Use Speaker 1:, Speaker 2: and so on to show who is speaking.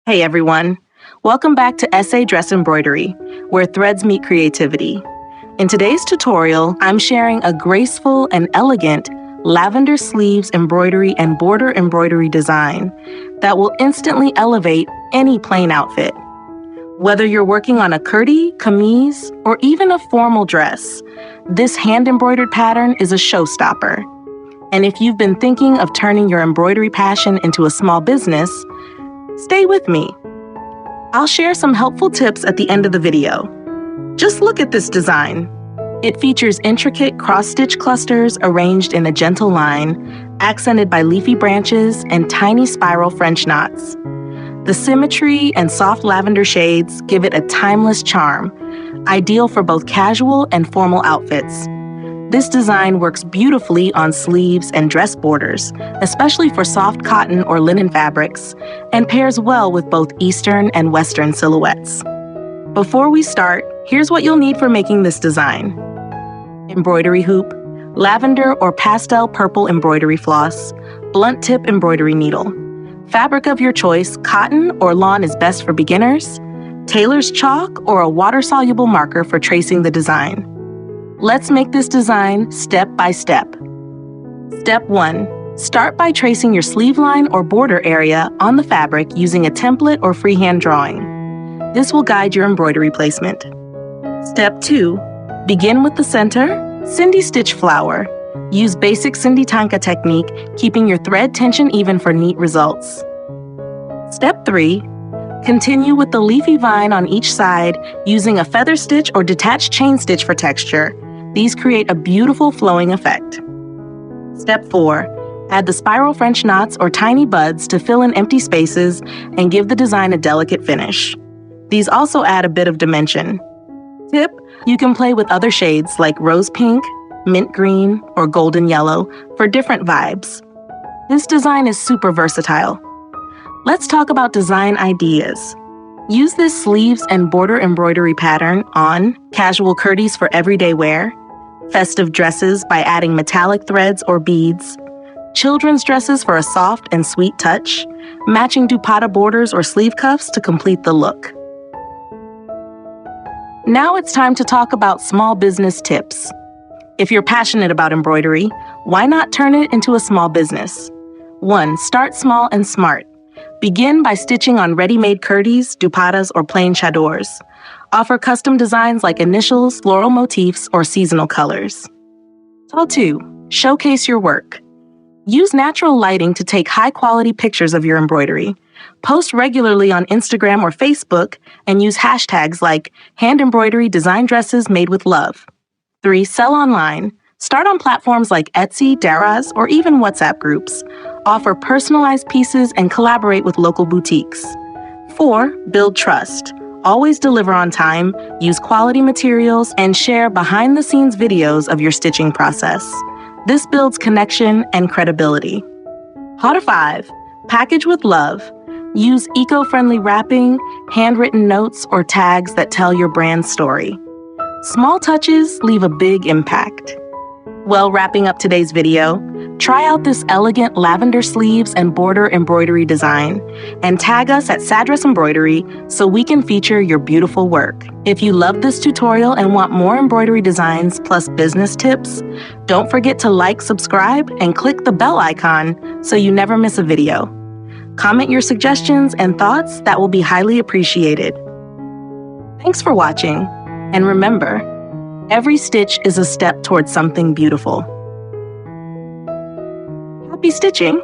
Speaker 1: Hey everyone, welcome back to SA Dress Embroidery, where threads meet creativity. In today's tutorial, I'm sharing a graceful and elegant lavender sleeves embroidery and border embroidery design that will instantly elevate any plain outfit. Whether you're working on a kurti, kameez, or even a formal dress, this hand-embroidered pattern is a showstopper. And if you've been thinking of turning your embroidery passion into a small business, stay with me. I'll share some helpful tips at the end of the video. Just look at this design. It features intricate cross-stitch clusters arranged in a gentle line, accented by leafy branches and tiny spiral French knots. The symmetry and soft lavender shades give it a timeless charm, ideal for both casual and formal outfits. This design works beautifully on sleeves and dress borders, especially for soft cotton or linen fabrics, and pairs well with both Eastern and Western silhouettes. Before we start, here's what you'll need for making this design. Embroidery hoop, lavender or pastel purple embroidery floss, blunt tip embroidery needle. Fabric of your choice, cotton or lawn is best for beginners, tailor's chalk or a water-soluble marker for tracing the design. Let's make this design step by step. Step 1. Start by tracing your sleeve line or border area on the fabric using a template or freehand drawing. This will guide your embroidery placement. Step 2. Begin with the center, Sindhi stitch flower. Use basic Sindhi Tanka technique, keeping your thread tension even for neat results. Step 3. Continue with the leafy vine on each side using a feather stitch or detached chain stitch for texture. These create a beautiful flowing effect. Step 4. Add the spiral French knots or tiny buds to fill in empty spaces and give the design a delicate finish. These also add a bit of dimension. Tip: you can play with other shades like rose pink, mint green, or golden yellow for different vibes. This design is super versatile. Let's talk about design ideas. Use this sleeves and border embroidery pattern on casual kurtis for everyday wear, festive dresses by adding metallic threads or beads, children's dresses for a soft and sweet touch, matching dupatta borders or sleeve cuffs to complete the look. Now it's time to talk about small business tips. If you're passionate about embroidery, why not turn it into a small business? 1. Start small and smart. Begin by stitching on ready-made kurtis, dupattas, or plain chadors. Offer custom designs like initials, floral motifs, or seasonal colors. Step 2. Showcase your work. Use natural lighting to take high-quality pictures of your embroidery. Post regularly on Instagram or Facebook and use hashtags like hand embroidery design dresses made with love. 3. Sell online. Start on platforms like Etsy, Daraz, or even WhatsApp groups. Offer personalized pieces and collaborate with local boutiques. 4. Build trust. Always deliver on time, use quality materials, and share behind-the-scenes videos of your stitching process. This builds connection and credibility. 5. Package with love. Use eco-friendly wrapping, handwritten notes, or tags that tell your brand story. Small touches leave a big impact. Well, wrapping up today's video, try out this elegant lavender sleeves and border embroidery design and tag us at SA Dress Embroidery so we can feature your beautiful work. If you love this tutorial and want more embroidery designs plus business tips, don't forget to like, subscribe, and click the bell icon so you never miss a video. Comment your suggestions and thoughts, that will be highly appreciated. Thanks for watching, and remember, every stitch is a step towards something beautiful. Happy stitching!